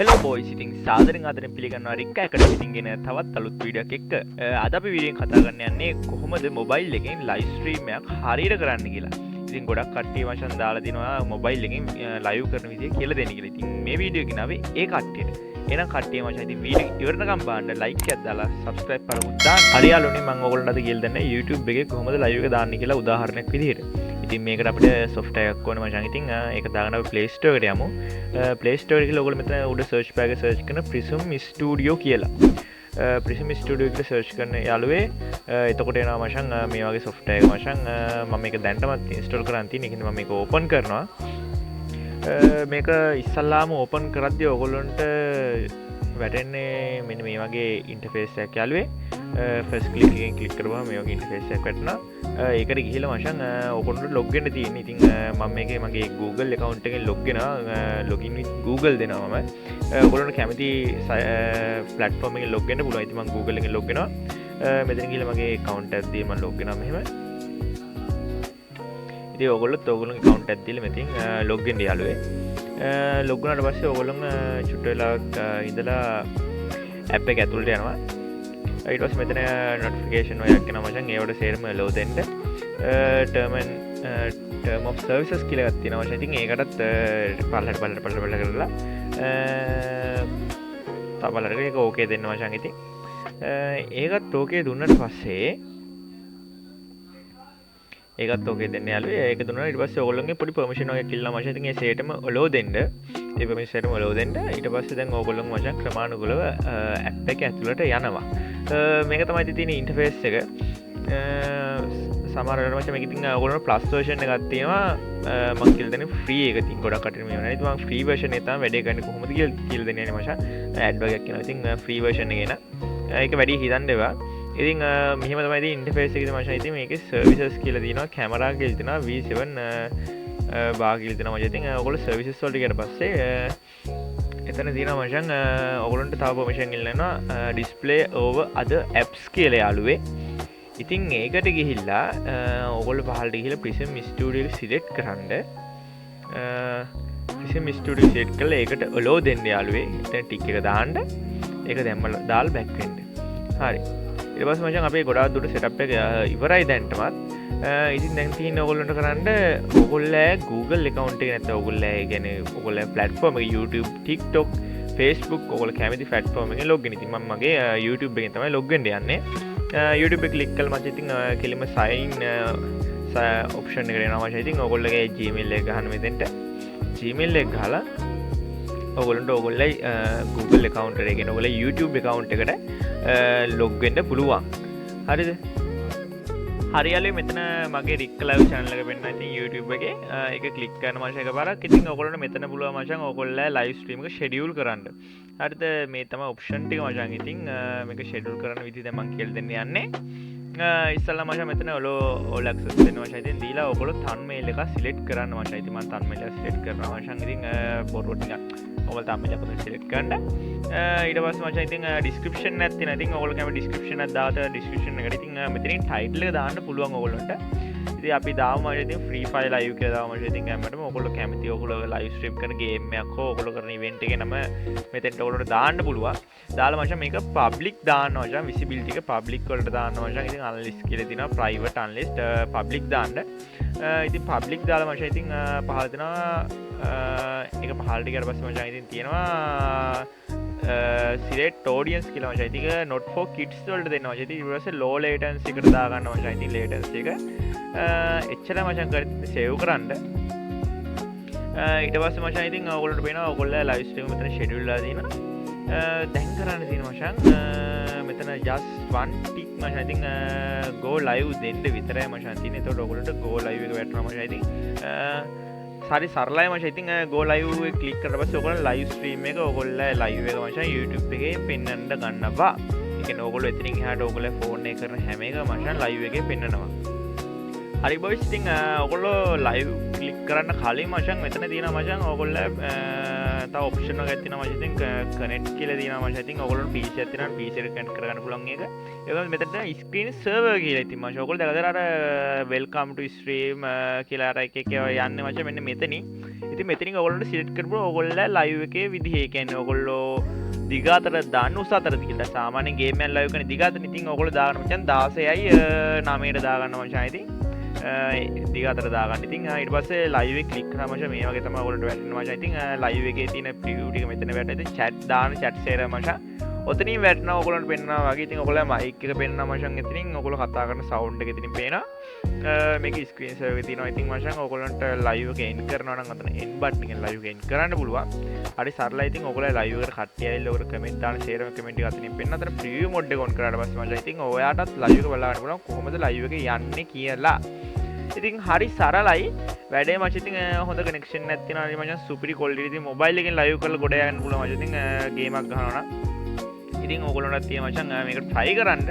Hello boys ඉතින් සාදරෙන් ආදරෙන් පිළිගන්නවා රික්කා එකට ඉතින් ගෙන තවත් අලුත් වීඩියෝ එකක් එක්ක අද අපි වීඩියෝ එක කතා කරන්න යන්නේ කොහොමද මොබයිල් එකෙන් ලයිව් ස්ට්‍රීම් එකක් හරියට කරන්න කියලා. ඉතින් ගොඩක් කට්ටිය වශයෙන් දාලා දිනවා මොබයිල් එකෙන් ලයිව් කරන විදිය කියලා දෙන්න කියලා. ඉතින් මේ වීඩියෝ එක නාවේ ඒ කට්ටියට. එහෙනම් කට්ටිය මචං ඉතින් වීඩියෝ ඉවරනකම් බලන්න ලයික් එකක් දාලා සබ්ස්ක්‍රයිබ් කරගන්න. හරියාලුනේ මම ඔයගොල්ලන්ට අද කියලා දෙන්නේ YouTube එකේ කොහොමද ලයිව් එක දාන්නේ කියලා උදාහරණයක් විදිහට. ඉතින් මේකට අපිට software එකක් ඕනේ මචං. ඉතින් ඒක දාගෙන අපි Play Store එකට යමු. Play Store එකේ ඔයගොල්ලෝ මෙතන උඩ search bar එක search කරන Prism Studio කියලා. Prism Studio එකට search කරන යාළුවේ එතකොට එනවා මචං මේ වගේ software එක මචං. මම මේක දැන්ටමත් install කරන් තියෙන. ඒකින්ද මම මේක open කරනවා. මේක ඉස්සල්ලාම open කරද්දී ඔයගොල්ලන්ට වැටෙන්නේ මෙන්න මේ වගේ interface එකක් යාළුවේ. ෆස් ක්ලික් එකෙන් ක්ලික් කරපුවම මේ වගේ ඉන්ටර්ෆේස් එකක් වැටෙනවා. ඒකට ගිහිල්ලා මචං ඔයගොල්ලන්ට ලොග් වෙන්න තියෙන්නේ. ඉතින් මම මේකේ මගේ Google account එකෙන් ලොග් වෙනවා. login with Google දෙනවා මම. ඔයගොල්ලන්ට කැමති platform එකෙන් ලොග් වෙන්න පුළුවන්. ඉතින් මම Google එකෙන් ලොග් වෙනවා. මෙතන ගිහිල්ලා මගේ account එක දී මම ලොග් වෙනවා මෙහෙම. ඉතින් ඔයගොල්ලොත් ඔයගොල්ලන්ගේ account එක දීලා මෙතින් ලොග් වෙන්න යාළුවේ. ලොග් වුණාට පස්සේ ඔයගොල්ලන් චුට්ට වෙලාවක් ඉඳලා app එක ඇතුළට යනවා. ඊට පස්සේ මෙතන notification ඔයක් එනවා මචං. ඒවට සේරම allow දෙන්න. term of services කියලා එකක් තියෙනවා මචං. ඉතින් ඒකටත් පල්ලට කරලා තවලට ඒක ඕකේ දෙන්න මචං. ඉතින් ඒකත් ඕකේ දුන්නට පස්සේ ඒකත් ඕකේ දෙන්න යාළුවේ. ඒක දුන්නා ඊට පස්සේ ඔයගොල්ලන්ගේ පොඩි permission එකක් ඉල්ලනවා මචං. ඉතින් ඒ සේටම allow දෙන්න. ඒ permission එකම allow දෙන්න. ඊට පස්සේ දැන් ඔයගොල්ලන් මචං ක්‍රමානුකූලව app එක ඇතුළට යනවා. මේක තමයි තියෙන ඉන්ටර්ෆේස් එක. සමහර වෙලාවට මචං මේක ඉතින් ඔයගොල්ලෝ ප්ලස් version එකක් තියෙනවා. මම කියලා දෙන්නේ free එක. ඉතින් ගොඩක් කටට මේ වෙනවා. ඉතින් මම free version එක තමයි වැඩේ කරන්නේ කොහොමද කියලා දෙන්නේ නේ මචං. ad වගේක් කියනවා. ඉතින් free version එක එන. ඒක වැඩි හිතන්න එපා. ඉතින් මෙහෙම තමයි ඉතින් ඉන්ටර්ෆේස් එකේ මචං. ඉතින් මේකේ services කියලා තියෙනවා. camera කියලා තියෙනවා. V7 bar කියලා තියෙනවා මචං. ඉතින් ඔයගොල්ලෝ services වලට ගියට පස්සේ එතන තියෙනවා මචං ඔයගොල්ලන්ට තව permission ඉල්ලනවා display over other apps කියලා යාළුවේ. ඉතින් ඒකට ගිහිල්ලා ඔයගොල්ලෝ පහළට ගිහිල්ලා Prism Studio එක select කරන්න. Prism Studio select කරලා ඒකට allow දෙන්න යාළුවේ. එතන tick එක දාන්න. ඒක දැම්මලා දාලා back වෙන්න. හරි. ඊට පස්සේ මචං අපේ ගොඩාක් දුරට setup එක ඉවරයි දැන්ටමත්. ඉතින් දැන් තියෙන්නේ ඔයගොල්ලන්ට කරන්න ඔයගොල්ලෝ Google account එක නැත්නම් ඔයගොල්ලෝ කියන්නේ ඔයගොල්ලෝ platform එක YouTube, TikTok, Facebook ඔයගොල්ලෝ කැමති platform එකෙන් log වෙන්න. ඉතින් මම මගේ YouTube එකෙන් තමයි log වෙන්න යන්නේ. YouTube එක click කළා මචං. ඉතින් කෙලිම sign option එකට එනවා මචං. ඉතින් ඔයගොල්ලෝගේ Gmail එක ගහන්න මෙතෙන්ට. Gmail එක ගහලා ඔයගොල්ලන්ට ඔයගොල්ලෝයි Google account එකේ ඔයගොල්ලෝ YouTube account එකට log වෙන්න පුළුවන්. හරිද? හරියලුයි මෙතන මගේ රික් ලයිව් channel එක පෙන්නනවා. ඉතින් YouTube එකේ ඒක ක්ලික් කරන මචං එකපාරක්. ඉතින් ඔයගොල්ලන්ට මෙතන පුළුවන් මචං ඔයගොල්ලෝ live stream එක schedule කරන්න. හරිද? මේ තමයි option ටික මචං. ඉතින් මේක schedule කරන විදිහ දැන් මම කියලා දෙන්න යන්නේ. ඉස්සල්ලා මචං මෙතන all access දෙනවා මචං. ඉතින් දීලා ඔයගොල්ලෝ thumbnail එක select කරන්න මචං. ඉතින් මම thumbnail එක select කරනවා මචං. ඉතින් පොරො ටික ඔයගොල්ලෝ thumbnail එක select කරන්න. ඊට පස්සේ මචං ඉතින් description එකක් තියෙනවා. ඉතින් ඔයගොල්ලෝ කැමති description එකක් දාලා description එකට ඉතින් මෙතනින් title එක දාන්න පුළුවන් ඔයගොල්ලන්ට. ඉතින් අපි දාමු මචං ඉතින් free fire live කියලා දාමු මචං. ඉතින් හැමෝටම ඔයගොල්ලෝ කැමති ඔයගොල්ලෝ live stream කරන game එකක් හෝ ඔයගොල්ලෝ කරන event එකේ නම මෙතෙන්ට ඔයගොල්ලන්ට දාන්න පුළුවන්. දාලා මචං මේක public දාන්න මචං. visibility එක public වලට දාන්න මචං. ඉතින් unlist කියලා තියෙනවා private unlist public දාන්න. ඉතින් public දාලා මචං ඉතින් පහල දෙනවා ඒක පහලට ගියාට පස්සේ මචං ඉතින් තියෙනවා select audience කියලා මචං. ඉතින් not for kids වලට දෙනවා මචං. ඉතින් ඊට පස්සේ low latency එකට දා ගන්න මචං. ඉතින් latency එක එච්චර මචං කරලා save කරන්න. ඊට පස්සේ මචං ඉතින් ඔයගොල්ලන්ට පේනවා ඔයගොල්ලෝ live stream මෙතන schedule ලා තියෙනවා. දැන් කරන්න තියෙන මචං මෙතන just one tick මචං. ඉතින් go live දෙන්න විතරයි මචං තියෙන්නේ. එතකොට ඔයගොල්ලන්ට go live එක වැටෙනවා මචං. ඉතින් හරි සරලයි මචං. ඉතින් go live එක ක්ලික් කරලා පස්සේ ඔයගොල්ලෝ live stream එක ඔයගොල්ලෝ live එක මචං YouTube එකේ පෙන්වන්න ගන්නවා. ඒ කියන්නේ ඔයගොල්ලෝ එතනින් එහාට ඔයගොල්ලෝ ෆෝන් එක කරන හැම එක මචං live එකේ පෙන්වනවා. හරි boys. ඉතින් ඔයගොල්ලෝ live ක්ලික් කරන්න කලින් මචං මෙතන තියෙනවා මචං ඔයගොල්ලෝ තව ඔප්ෂන් එකක් තියෙනවා මචං ඉතින් කනෙක්ට් කියලා තියෙනවා මචං ඉතින් ඔයගොල්ලෝ PC එකක් තියෙනවා PC එකට කනෙක්ට් කරගන්න පුළුවන් එක ඒ වගේම මෙතන ස්ක්‍රීන් සර්වර් කියලා ඉතින් මචං ඔයගොල්ලෝ දැකලා අර වෙල්කම් ටු ස්ට්‍රීම් කියලා අර එක යන්නේ මචං මෙන්න මෙතනින් ඉතින් මෙතනින් ඔයගොල්ලන්ට සිලෙක්ට් කරපුවා ඔයගොල්ලෝ ලයිව් එකේ විදිහේ කියන්නේ ඔයගොල්ලෝ දිගාතර දාන්න උස අතර කියලා සාමාන්‍ය ගේම් එකක් ලයිව් කරන දිගාතර ඉතින් ඔයගොල්ලෝ දාගන්න මචං 16යි 9ට දාගන්න මචං ඉතින් දිගාතර දාගන්න ඉතින් ඊට පස්සේ ලයිව් එක ක්ලික් කරාම මචං මේ වගේ තමයි ඔයගොල්ලන්ට වැටෙනවා මචං ඉතින් ලයිව් එකේ තියෙන ප්‍රිවිව් ටික මෙතන වැටෙනවා ඉතින් chat දාන chat share මචං ඔතනින් වැටෙනවා ඔයගොල්ලන්ට පෙන්නනවා වගේ ඉතින් ඔයගොල්ලෝ මයික් එක පෙන්නනවා මචං එතනින් ඔයගොල්ලෝ කතා කරන සවුන්ඩ් එක එතනින් පේනවා මේක ස්ක්‍රීන් සර්වර් එකේ තියෙනවා ඉතින් මචං ඔයගොල්ලන්ට ලයිව් එක එන්ඩ් කරනවා නම් අතන එන්ඩ් බටන් එකෙන් ලයිව් එක එන්ඩ් කරන්න පුළුවන් හරි සරලයි ඉතින් ඔයගොල්ලෝ ලයිව් එකට කට්ටිය ඇවිල්ලා ඔයගොල්ලෝ කමෙන්ට් දාන ෂෙයාර් කමෙන්ට් එක අතනින් පෙන්න අතන ප්‍රිවිව් මොඩ් එක ඔන් කරාට පස්සේ මචං ඉතින් ඔයාටත් ලයිව් එක බලන්න පුළුවන් කොහොමද ලයිව් එක යන්නේ කියලා ඉතින් හරි සරලයි වැඩේ මචං ඉතින් හොඳ කනෙක්ෂන් එකක් තියෙනවා මචං සුපිරි ක්වොලිටි ඉතින් මොබයිල් එකෙන් ලයිව් කරලා ගොඩ යන්න පුළුවන් මචං ඉතින් ගේමක් ගහනවා නම් ඉතින් ඕගොල්ලන්ට තියෙන මචං මේක try කරන්න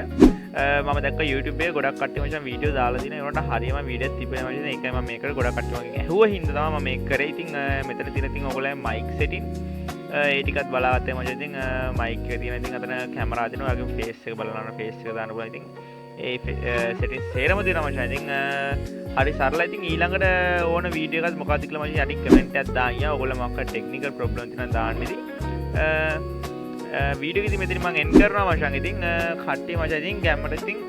මම දැක්ක YouTube එකේ ගොඩක් කට්ටිය මචං වීඩියෝ දාලා දිනා ඒකට හරියම වීඩියෝස් තිබෙනවා මචං ඒකයි මම මේකට ගොඩක් කට්ටිය මගෙන් ඇහුවා හින්දා තමයි මම මේක කරේ ඉතින් මෙතන තියෙන ඉතින් ඔයගොල්ලෝ මයික් සෙටින් ඒ ටිකත් බලාගත්තා මචං ඉතින් මයික් එක තියෙන ඉතින් අතන කැමරා දෙනවා වගේ ෆේස් එක බලන්න ෆේස් එක දාන්න පුළුවන් ඉතින් ඒ සෙටින්ස් සේරම දෙනවා මචං ඉතින් හරි සරලයි ඉතින් ඊළඟට ඕන වීඩියෝ එකක් මොකක්ද කියලා මචං යටි කමෙන්ට් එකක් දාන්න ඔයගොල්ලෝ මොකක් ටෙක්නිකල් ප්‍රොබ්ලම් තියෙනවා දාන්න ඉතින් වීඩියෝ එක ඉතින් මෙතන මම එන්ඩ් කරනවා මචං ඉතින් කට්ටිය මචං ඉතින් කැමරා ඉතින්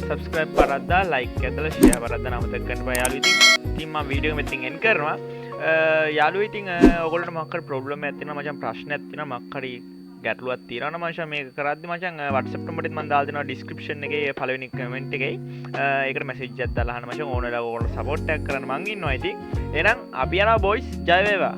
subscribe කරද්දා like එක දාලා share කරද්දා නමතක කරන්න බෑ යාළුවෝ ඉතින් මම වීඩියෝ එක මෙතනින් එන්ඩ් කරනවා යාළුවෝ ඉතින් ඔයගොල්ලන්ට මොකක් හරි ප්‍රොබ්ලම් එකක් තියෙනවා මචං ප්‍රශ්නයක් තියෙනවා මොකක් හරි ගැටලුවක් තියෙනවා නම් මචං මේක කරද්දි මචං WhatsApp නම්බරෙත් මම දාලා දෙනවා description එකේ පළවෙනි comment එකේ ඒකට message එකක් දාලා අහන්න මචං ඕනලා ඔයගොල්ලෝ support එකක් කරන්න මං ඉන්නවා ඉතින් එහෙනම් අපි යනවා boys ජය වේවා